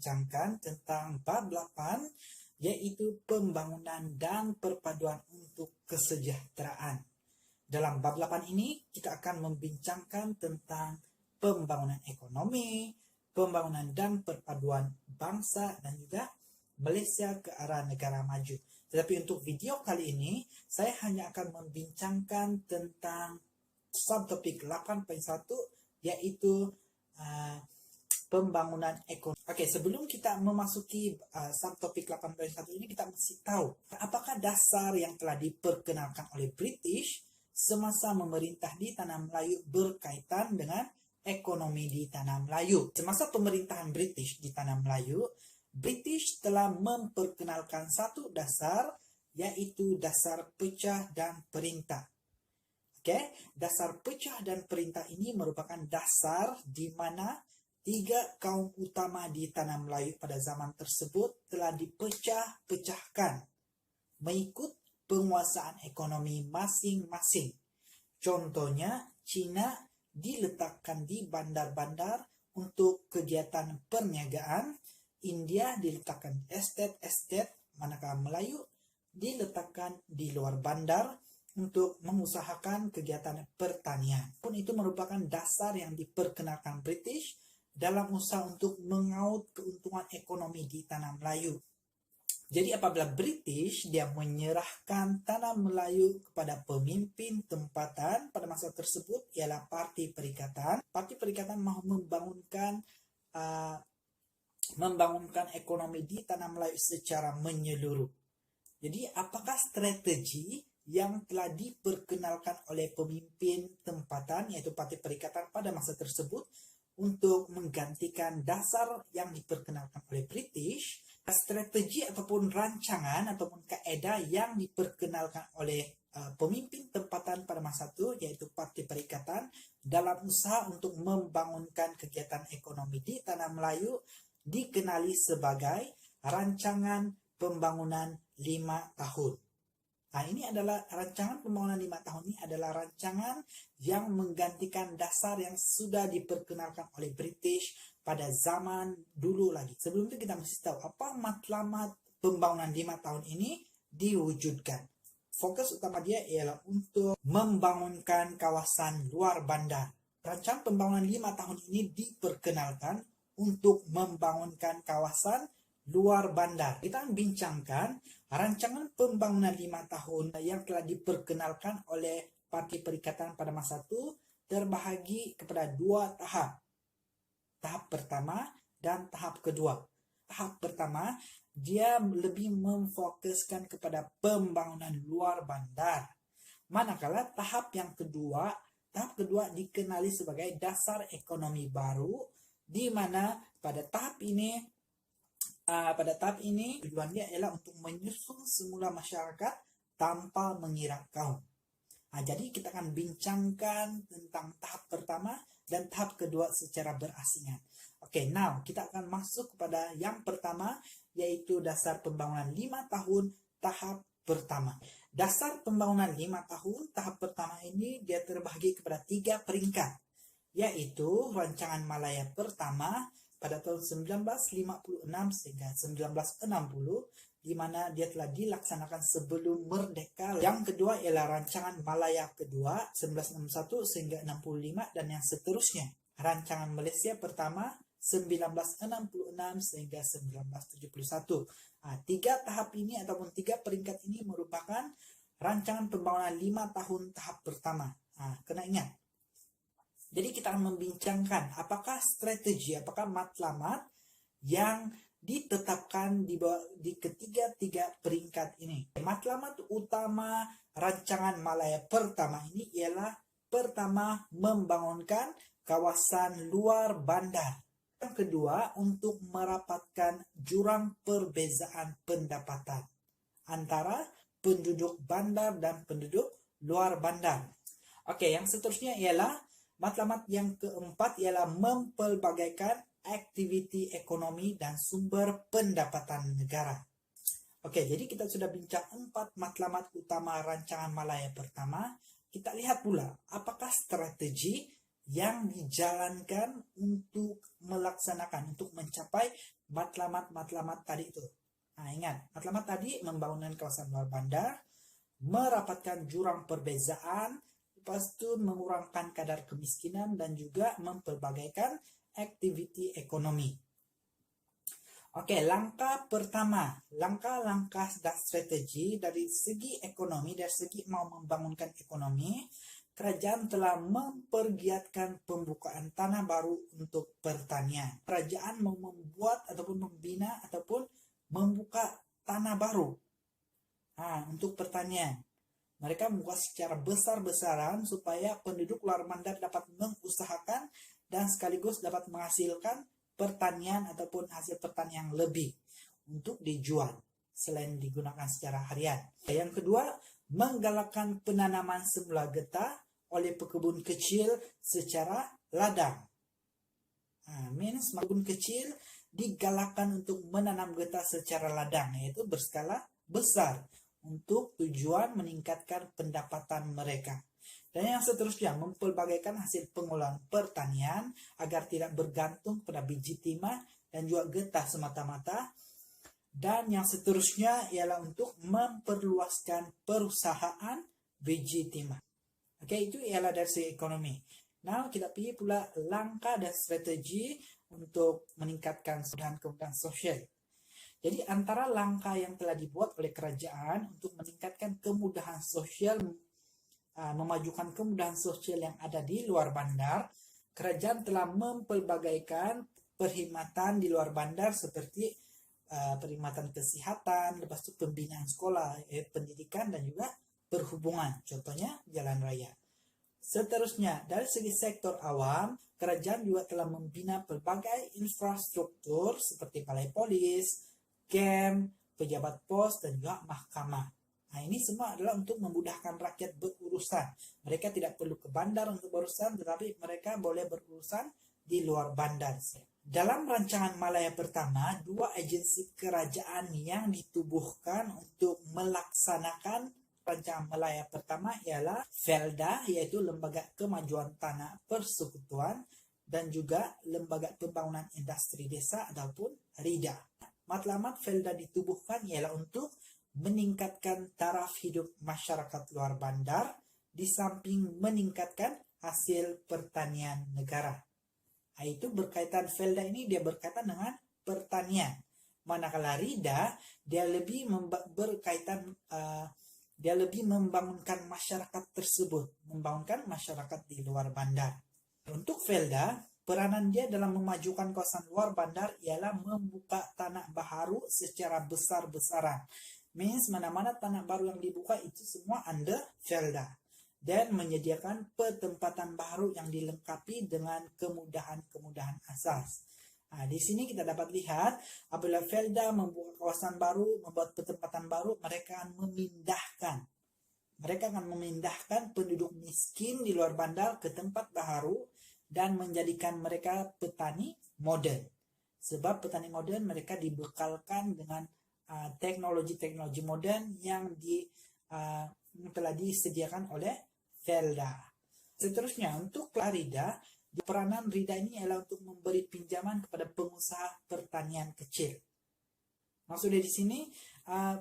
membincangkan tentang bab 8, yaitu pembangunan dan perpaduan untuk kesejahteraan. Dalam bab 8 ini kita akan membincangkan tentang pembangunan ekonomi, pembangunan dan perpaduan bangsa dan juga Malaysia ke arah negara maju. Tetapi untuk video kali ini, saya hanya akan membincangkan tentang subtopik 8.1, yaitu pembangunan ekonomi. Oke, sebelum kita memasuki subtopik 8.1 ini, kita mesti tahu apakah dasar yang telah diperkenalkan oleh British semasa memerintah di Tanah Melayu berkaitan dengan ekonomi di Tanah Melayu. Semasa pemerintahan British di Tanah Melayu, British telah memperkenalkan satu dasar, yaitu dasar pecah dan perintah. Oke, dasar pecah dan perintah ini merupakan dasar di mana tiga kaum utama di Tanah Melayu pada zaman tersebut telah dipecah-pecahkan mengikut penguasaan ekonomi masing-masing. Contohnya, Cina diletakkan di bandar-bandar untuk kegiatan perniagaan, India diletakkan estate, manakala Melayu diletakkan di luar bandar untuk mengusahakan kegiatan pertanian. Pun itu merupakan dasar yang diperkenalkan British dalam usaha untuk mengaut keuntungan ekonomi di Tanah Melayu. Jadi apabila British dia menyerahkan Tanah Melayu kepada pemimpin tempatan pada masa tersebut ialah Parti Perikatan. Parti Perikatan mahu membangunkan ekonomi di Tanah Melayu secara menyeluruh. Jadi apakah strategi yang telah diperkenalkan oleh pemimpin tempatan yaitu Parti Perikatan pada masa tersebut untuk menggantikan dasar yang diperkenalkan oleh British? Strategi ataupun rancangan ataupun kaedah yang diperkenalkan oleh pemimpin tempatan pada masa itu yaitu Parti Perikatan dalam usaha untuk membangunkan kegiatan ekonomi di Tanah Melayu dikenali sebagai rancangan pembangunan 5 tahun. Nah, ini adalah rancangan pembangunan 5 tahun ini adalah rancangan yang menggantikan dasar yang sudah diperkenalkan oleh British pada zaman dulu lagi. Sebelum itu kita mesti tahu apa matlamat pembangunan 5 tahun ini diwujudkan. Fokus utama dia ialah untuk membangunkan kawasan luar bandar. Rancangan pembangunan 5 tahun ini diperkenalkan untuk membangunkan kawasan luar bandar. Kita bincangkan rancangan pembangunan 5 tahun yang telah diperkenalkan oleh Parti Perikatan pada masa itu terbahagi kepada 2 tahap. Tahap pertama dan tahap kedua. Tahap pertama, dia lebih memfokuskan kepada pembangunan luar bandar. Manakala tahap kedua dikenali sebagai dasar ekonomi baru, di mana pada tahap ini tujuannya ialah untuk menyusun semula masyarakat tanpa mengira kaum. Jadi kita akan bincangkan tentang tahap pertama dan tahap kedua secara berasingan. Oke, now kita akan masuk kepada yang pertama, yaitu dasar pembangunan 5 tahun tahap pertama. Dasar pembangunan 5 tahun tahap pertama ini dia terbagi kepada 3 peringkat, yaitu Rancangan Malaya pertama pada tahun 1956 sehingga 1960, di mana dia telah dilaksanakan sebelum merdeka. Yang kedua ialah Rancangan Malaya kedua 1961 sehingga 65 dan yang seterusnya. Rancangan Malaysia pertama 1966 sehingga 1971. 3 tahap ini ataupun 3 peringkat ini merupakan rancangan pembangunan 5 tahun tahap pertama. Kena ingat. Jadi kita akan membincangkan apakah strategi, apakah matlamat yang ditetapkan di ketiga-tiga peringkat ini. Matlamat utama rancangan Malaya pertama ini ialah pertama membangunkan kawasan luar bandar. Yang kedua untuk merapatkan jurang perbezaan pendapatan antara penduduk bandar dan penduduk luar bandar. Oke, yang seterusnya ialah matlamat yang keempat ialah mempelbagaikan aktiviti ekonomi dan sumber pendapatan negara. Oke, jadi kita sudah bincang 4 matlamat utama rancangan Malaya pertama. Kita lihat pula apakah strategi yang dijalankan untuk melaksanakan, untuk mencapai matlamat tadi itu. Nah, ingat, matlamat tadi membangunkan kawasan luar bandar, merapatkan jurang perbezaan, lepas itu mengurangkan kadar kemiskinan dan juga memperbagaikan aktiviti ekonomi. Oke, langkah pertama, langkah-langkah dan strategi dari segi ekonomi, dari segi mau membangunkan ekonomi, kerajaan telah mempergiatkan pembukaan tanah baru untuk pertanian. Kerajaan mau membuat ataupun membina ataupun membuka tanah baru untuk pertanian. Mereka membuka secara besar-besaran supaya penduduk luar bandar dapat mengusahakan dan sekaligus dapat menghasilkan pertanian ataupun hasil pertanian yang lebih untuk dijual selain digunakan secara harian. Yang kedua, menggalakkan penanaman semula getah oleh pekebun kecil secara ladang. Pekebun kecil digalakkan untuk menanam getah secara ladang, yaitu berskala besar untuk tujuan meningkatkan pendapatan mereka. Dan yang seterusnya, mempelbagaikan hasil pengolahan pertanian agar tidak bergantung pada biji timah dan juga getah semata-mata. Dan yang seterusnya ialah untuk memperluaskan perusahaan biji timah. Oke, itu ialah dari segi ekonomi. Nah, kita pilih pula langkah dan strategi untuk meningkatkan kemudahan sosial. Jadi antara langkah yang telah dibuat oleh kerajaan untuk meningkatkan kemudahan sosial, memajukan kemudahan sosial yang ada di luar bandar, kerajaan telah mempelbagaikan perkhidmatan di luar bandar seperti perkhidmatan kesehatan, lepas itu pembinaan sekolah, pendidikan dan juga perhubungan, contohnya jalan raya. Seterusnya, dari segi sektor awam, kerajaan juga telah membina berbagai infrastruktur seperti balai polis, camp, pejabat pos dan juga mahkamah. Nah, ini semua adalah untuk memudahkan rakyat berurusan. Mereka tidak perlu ke bandar untuk berurusan, tetapi mereka boleh berurusan di luar bandar. Dalam rancangan Malaya pertama, 2 agensi kerajaan yang ditubuhkan untuk melaksanakan rancangan Malaya pertama ialah Felda, yaitu Lembaga Kemajuan Tanah Persekutuan, dan juga Lembaga Pembangunan Industri Desa ataupun RIDA. Matlamat Felda ditubuhkan ialah untuk meningkatkan taraf hidup masyarakat luar bandar di samping meningkatkan hasil pertanian negara. Nah, itu berkaitan, Felda ini dia berkaitan dengan pertanian. Manakala RIDA dia lebih berkaitan dia lebih membangunkan masyarakat tersebut, membangunkan masyarakat di luar bandar. Untuk Felda, peranan dia dalam memajukan kawasan luar bandar ialah membuka tanah baru secara besar-besaran. Means mana-mana tanah baru yang dibuka itu semua under Felda. Dan menyediakan petempatan baru yang dilengkapi dengan kemudahan-kemudahan asas. Nah, di sini kita dapat lihat apabila Felda membuka kawasan baru, membuat petempatan baru, mereka akan memindahkan penduduk miskin di luar bandar ke tempat baru dan menjadikan mereka petani modern. Sebab petani modern mereka dibekalkan dengan teknologi-teknologi modern yang telah disediakan oleh Felda. Seterusnya, untuk RIDA, peranan RIDA ini adalah untuk memberi pinjaman kepada pengusaha pertanian kecil. Maksudnya di sini,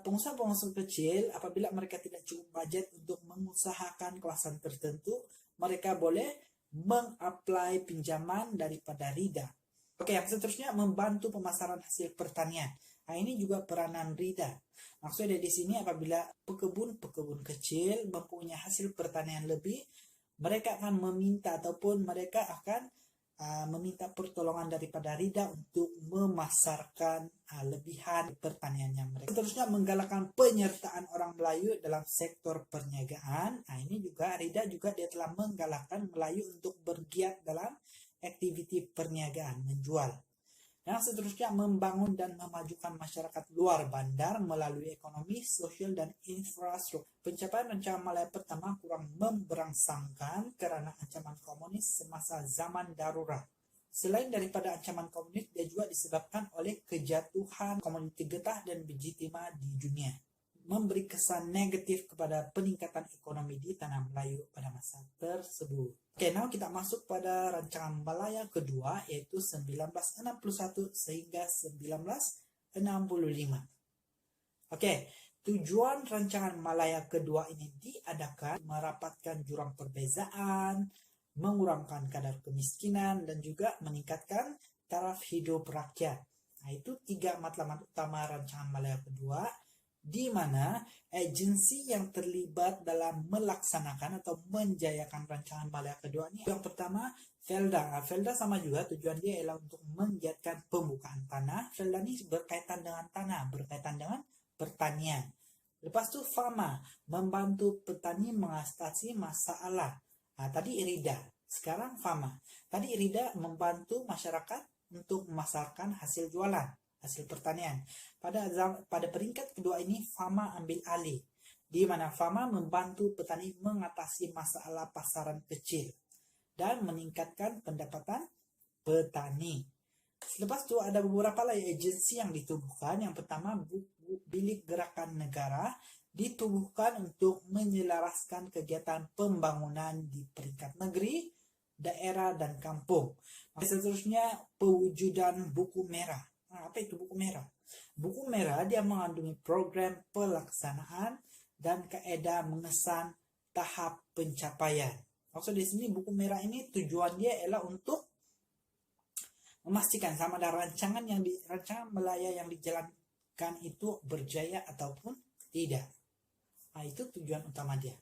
pengusaha-pengusaha kecil apabila mereka tidak cukup budget untuk mengusahakan kawasan tertentu, mereka boleh mengapply pinjaman daripada RIDA. Oke, yang seterusnya membantu pemasaran hasil pertanian. Nah, ini juga peranan RIDA. Maksudnya di sini apabila pekebun kecil mempunyai hasil pertanian lebih, mereka akan meminta ataupun mereka akan meminta pertolongan daripada RIDA untuk memasarkan lebihan pertaniannya mereka. Seterusnya menggalakkan penyertaan orang Melayu dalam sektor perniagaan. Nah, ini juga RIDA juga dia telah menggalakkan Melayu untuk bergiat dalam aktiviti perniagaan, menjual. Yang seterusnya membangun dan memajukan masyarakat luar bandar melalui ekonomi, sosial, dan infrastruktur. Pencapaian rancangan Malaya pertama kurang memberangsangkan karena ancaman komunis semasa zaman darurat. Selain daripada ancaman komunis, dia juga disebabkan oleh kejatuhan komoditi getah dan biji timah di dunia. memberi kesan negatif kepada peningkatan ekonomi di Tanah Melayu pada masa tersebut. Oke, now kita masuk pada rancangan Malaya kedua, yaitu 1961 sehingga 1965. Oke, tujuan rancangan Malaya kedua ini diadakan merapatkan jurang perbezaan, mengurangkan kadar kemiskinan, dan juga meningkatkan taraf hidup rakyat. Nah, itu 3 matlamat utama rancangan Malaya kedua, di mana agensi yang terlibat dalam melaksanakan atau menjayakan rancangan Malaya kedua ini, yang pertama Felda. Felda sama juga, tujuan dia ialah untuk menggiatkan pembukaan tanah. Felda ini berkaitan dengan tanah, berkaitan dengan pertanian. Lepas itu FAMA, membantu petani mengatasi masalah. Nah, tadi IRIDA, sekarang FAMA. Tadi IRIDA membantu masyarakat untuk memasarkan hasil jualan, hasil pertanian. Pada peringkat kedua ini FAMA ambil alih, di mana FAMA membantu petani mengatasi masalah pasaran kecil dan meningkatkan pendapatan petani. Selepas itu ada beberapa lagi agensi yang ditubuhkan. Yang pertama, Bilik Gerakan Negara ditubuhkan untuk menyelaraskan kegiatan pembangunan di peringkat negeri, daerah, dan kampung. Seterusnya, pewujudan buku merah. Nah, apa itu buku merah? Buku merah dia mengandungi program pelaksanaan dan kaedah mengesan tahap pencapaian. Maksud di sini buku merah ini tujuan dia ialah untuk memastikan sama ada rancangan Malaya yang dijalankan itu berjaya ataupun tidak. Nah, itu tujuan utama dia.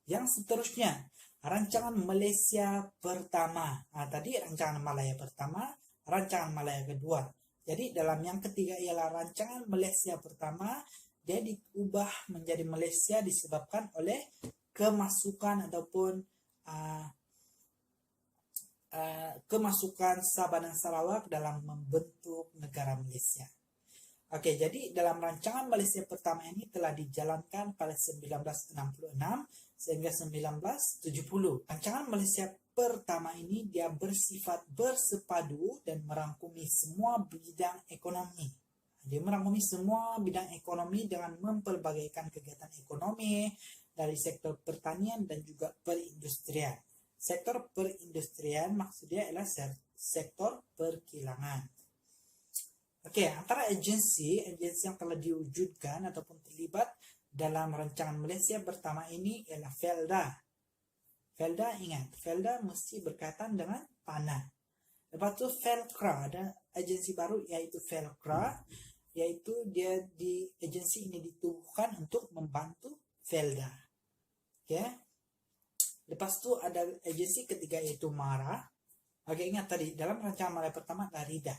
Yang seterusnya, rancangan Malaysia pertama. Nah, tadi rancangan Malaya pertama, rancangan Malaya kedua. Jadi dalam yang ketiga ialah rancangan Malaysia pertama, dia diubah menjadi Malaysia disebabkan oleh kemasukan ataupun kemasukan Sabah dan Sarawak dalam membentuk negara Malaysia. Oke, jadi dalam rancangan Malaysia pertama ini telah dijalankan pada 1966 sehingga 1970. Rancangan Malaysia pertama ini dia bersifat bersepadu dan merangkumi semua bidang ekonomi. Dia merangkumi semua bidang ekonomi dengan mempelbagaikan kegiatan ekonomi dari sektor pertanian dan juga perindustrian. Sektor perindustrian maksudnya adalah sektor perkilangan. Oke, antara agensi yang telah diwujudkan ataupun terlibat dalam rancangan Malaysia pertama ini ialah Felda. Felda, ingat, Felda mesti berkaitan dengan tanah. Lepas itu Felcra, ada agensi baru yaitu Felcra, yaitu agensi ini ditubuhkan untuk membantu Felda. Oke. Lepas itu ada agensi ketiga yaitu MARA. Oke, ingat tadi dalam rancangan Malaysia pertama ada RIDA.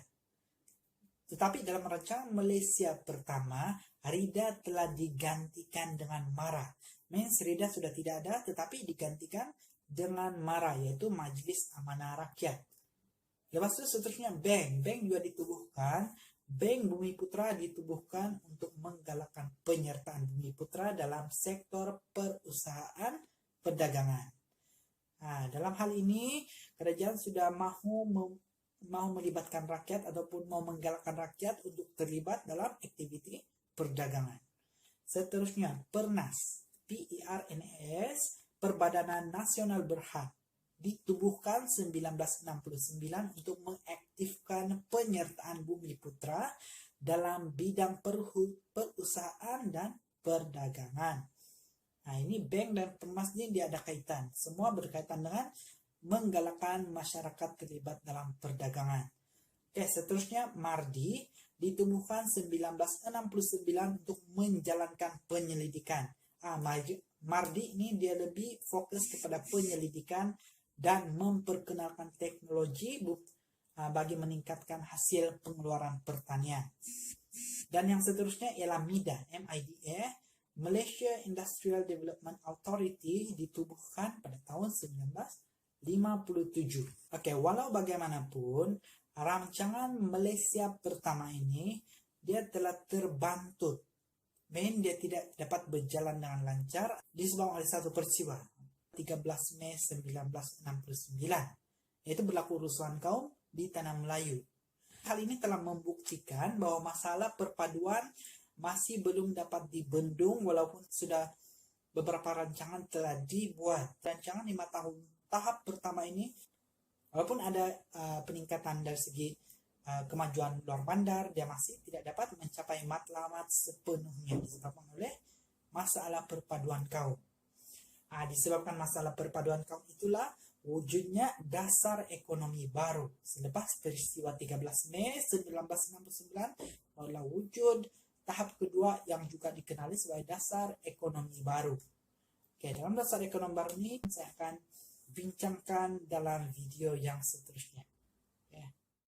Tetapi dalam rancangan Malaysia pertama, RIDA telah digantikan dengan MARA. RIDA sudah tidak ada, tetapi digantikan dengan MARA, yaitu Majlis Amanah Rakyat. Lepas itu seterusnya Bank juga ditubuhkan. Bank Bumi Putra ditubuhkan untuk menggalakkan penyertaan Bumi Putra dalam sektor perusahaan perdagangan. Nah, dalam hal ini kerajaan sudah mau melibatkan rakyat ataupun mau menggalakkan rakyat untuk terlibat dalam aktiviti perdagangan. Seterusnya PERNAS, PERNAS, Perbadanan Nasional Berhad, ditubuhkan 1969 untuk mengaktifkan penyertaan Bumi Putra dalam bidang perusahaan dan perdagangan. Nah, ini bank dan PERNAS ini dia ada kaitan. Semua berkaitan dengan menggalakkan masyarakat terlibat dalam perdagangan. Oke, seterusnya MARDI ditubuhkan 1969 untuk menjalankan penyelidikan. MARDI ini dia lebih fokus kepada penyelidikan dan memperkenalkan teknologi bagi meningkatkan hasil pengeluaran pertanian. Dan yang seterusnya ialah MIDA, MIDA, Malaysia Industrial Development Authority, ditubuhkan pada tahun 1957. Oke, walau bagaimanapun rancangan Malaysia pertama ini dia telah terbantut. Dia tidak dapat berjalan dengan lancar disebabkan oleh satu peristiwa 13 Mei 1969, yaitu berlaku kerusuhan kaum di Tanah Melayu. Hal ini telah membuktikan bahwa masalah perpaduan masih belum dapat dibendung walaupun sudah beberapa rancangan telah dibuat. Rancangan 5 tahun tahap pertama ini, walaupun ada peningkatan dari segi kemajuan luar bandar, dia masih tidak dapat mencapai matlamat sepenuhnya disebabkan oleh masalah perpaduan kaum. Disebabkan masalah perpaduan kaum itulah wujudnya dasar ekonomi baru. Selepas peristiwa 13 Mei 1969, barulah wujud tahap kedua yang juga dikenali sebagai dasar ekonomi baru. Oke, dalam dasar ekonomi baru ini saya akan bincangkan dalam video yang seterusnya.